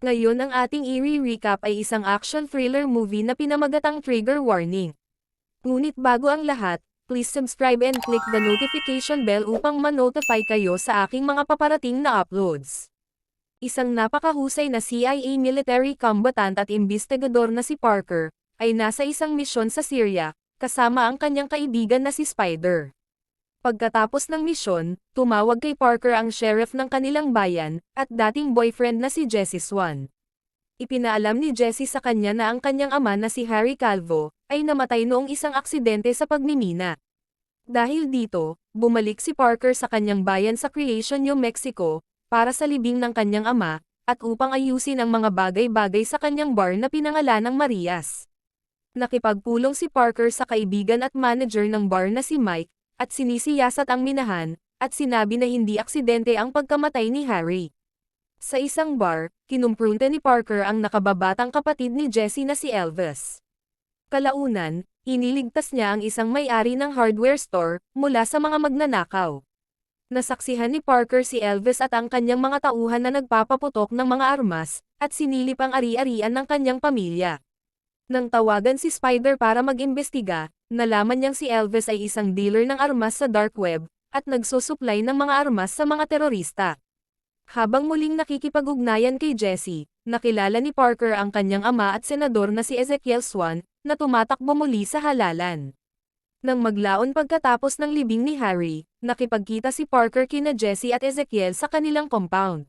Ngayon ang ating i-recap ay isang action thriller movie na pinamagatang Trigger Warning. Ngunit bago ang lahat, please subscribe and click the notification bell upang ma-notify kayo sa aking mga paparating na uploads. Isang napakahusay na CIA military combatant at imbestigador na si Parker, ay nasa isang misyon sa Syria, kasama ang kanyang kaibigan na si Spider. Pagkatapos ng misyon, tumawag kay Parker ang sheriff ng kanilang bayan, at dating boyfriend na si Jesse Swan. Ipinaalam ni Jesse sa kanya na ang kanyang ama na si Harry Calvo, ay namatay noong isang aksidente sa pagmimina. Dahil dito, bumalik si Parker sa kanyang bayan sa Creation, New Mexico, para sa libing ng kanyang ama, at upang ayusin ang mga bagay-bagay sa kanyang bar na pinangalanang Marias. Nakipagpulong si Parker sa kaibigan at manager ng bar na si Mike, at sinisiyasat ang minahan, at sinabi na hindi aksidente ang pagkamatay ni Harry. Sa isang bar, kinumprunte ni Parker ang nakababatang kapatid ni Jesse na si Elvis. Kalaunan, iniligtas niya ang isang may-ari ng hardware store, mula sa mga magnanakaw. Nasaksihan ni Parker si Elvis at ang kanyang mga tauhan na nagpapaputok ng mga armas, at sinilip ang ari-arian ng kanyang pamilya. Nang tawagan si Spider para mag-imbestiga, nalaman niyang si Elvis ay isang dealer ng armas sa dark web, at nagsusupply ng mga armas sa mga terorista. Habang muling nakikipag-ugnayan kay Jesse, nakilala ni Parker ang kanyang ama at senador na si Ezekiel Swan, na tumatakbo muli sa halalan. Nang maglaon pagkatapos ng libing ni Harry, nakipagkita si Parker kina Jesse at Ezekiel sa kanilang compound.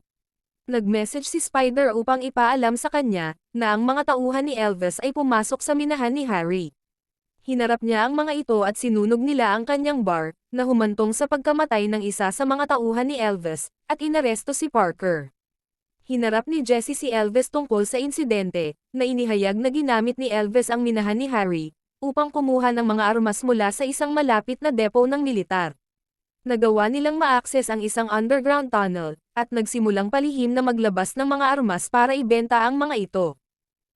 Nag-message si Spider upang ipaalam sa kanya, na ang mga tauhan ni Elvis ay pumasok sa minahan ni Harry. Hinarap niya ang mga ito at sinunog nila ang kanyang bar, na humantong sa pagkamatay ng isa sa mga tauhan ni Elvis, at inaresto si Parker. Hinarap ni Jesse si Elvis tungkol sa insidente, na inihayag na ginamit ni Elvis ang minahan ni Harry, upang kumuha ng mga armas mula sa isang malapit na depo ng militar. Nagawa nilang ma-access ang isang underground tunnel, at nagsimulang palihim na maglabas ng mga armas para ibenta ang mga ito.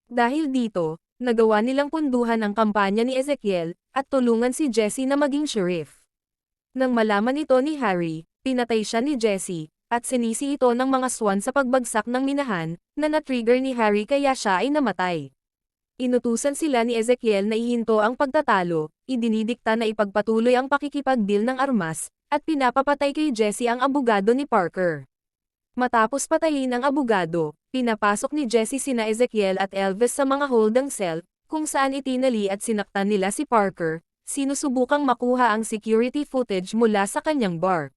Dahil dito, nagawa nilang punduhan ang kampanya ni Ezekiel, at tulungan si Jesse na maging sheriff. Nang malaman ito ni Harry, pinatay siya ni Jesse, at sinisi ito ng mga Swan sa pagbagsak ng minahan, na na-trigger ni Harry kaya siya ay namatay. Inutusan sila ni Ezekiel na ihinto ang pagtatalo, idinidikta na ipagpatuloy ang pakikipag-deal ng armas, at pinapapatay kay Jesse ang abogado ni Parker. Matapos patayin ang abogado, pinapasok ni Jesse sina Ezekiel at Elvis sa mga holding cell, kung saan itinali at sinaktan nila si Parker, sinusubukang makuha ang security footage mula sa kanyang bar.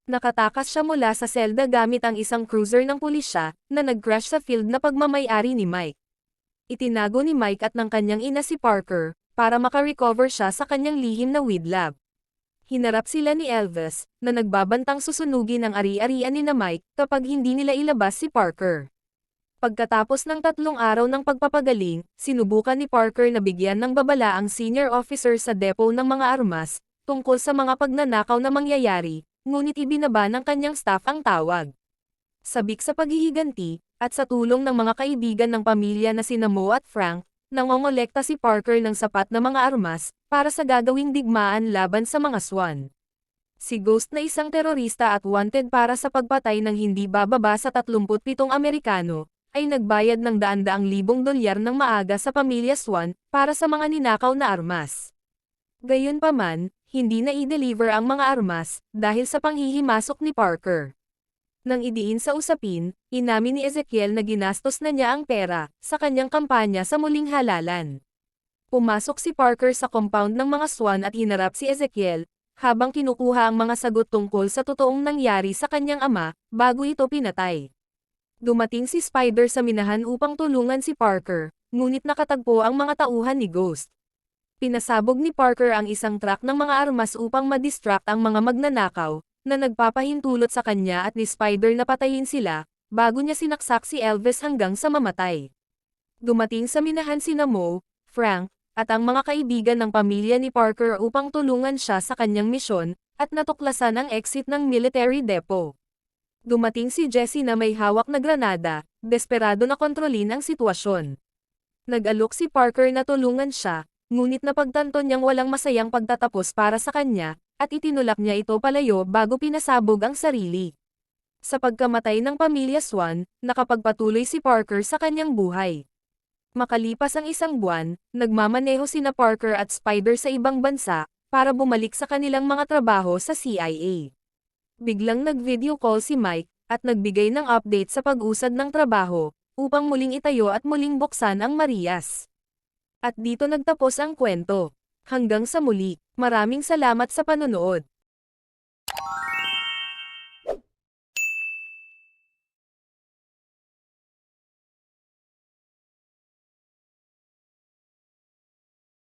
Nakatakas siya mula sa selda gamit ang isang cruiser ng pulisya, na nag-crash sa field na pagmamay-ari ni Mike. Itinago ni Mike at ng kanyang ina si Parker, para makarecover siya sa kanyang lihim na weed lab. Hinarap sila ni Elvis, na nagbabantang susunugin ang ari-arian ni na Mike, kapag hindi nila ilabas si Parker. Pagkatapos ng 3 araw ng pagpapagaling, sinubukan ni Parker na bigyan ng babala ang senior officer sa depo ng mga armas, tungkol sa mga pagnanakaw na mangyayari, ngunit ibinaba ng kanyang staff ang tawag. Sabik sa paghihiganti, at sa tulong ng mga kaibigan ng pamilya na sina Mo at Frank, nangongolekta si Parker ng sapat na mga armas, para sa gagawing digmaan laban sa mga Swan. Si Ghost na isang terorista at wanted para sa pagpatay ng hindi bababa sa 37 Amerikano, ay nagbayad ng daan-daang libong dolyar ng maaga sa pamilya Swan, para sa mga ninakaw na armas. Gayunpaman, hindi na i-deliver ang mga armas, dahil sa panghihimasok ni Parker. Nang idiin sa usapin, inamin ni Ezekiel na ginastos na niya ang pera, sa kanyang kampanya sa muling halalan. Pumasok si Parker sa compound ng mga Swan at hinarap si Ezekiel, habang kinukuha ang mga sagot tungkol sa totoong nangyari sa kanyang ama, bago ito pinatay. Dumating si Spider sa minahan upang tulungan si Parker, ngunit nakatagpo ang mga tauhan ni Ghost. Pinasabog ni Parker ang isang truck ng mga armas upang ma-distract ang mga magnanakaw, na nagpapahintulot sa kanya at ni Spider na patayin sila, bago niya sinaksak si Elvis hanggang sa mamatay. Dumating sa minahan sina Mo, Frank, at ang mga kaibigan ng pamilya ni Parker upang tulungan siya sa kanyang misyon, at natuklasan ang exit ng military depot. Dumating si Jesse na may hawak na granada, desperado na kontrolin ang sitwasyon. Nag-alok si Parker na tulungan siya, ngunit napagtanto niyang walang masayang pagtatapos para sa kanya, at itinulak niya ito palayo bago pinasabog ang sarili. Sa pagkamatay ng pamilya Swan, nakapagpatuloy si Parker sa kanyang buhay. Makalipas ang isang buwan, nagmamaneho sina Parker at Spider sa ibang bansa, para bumalik sa kanilang mga trabaho sa CIA. Biglang nag-video call si Mike, at nagbigay ng update sa pag-usad ng trabaho, upang muling itayo at muling buksan ang Marias. At dito nagtapos ang kwento. Hanggang sa muli, maraming salamat sa panonood.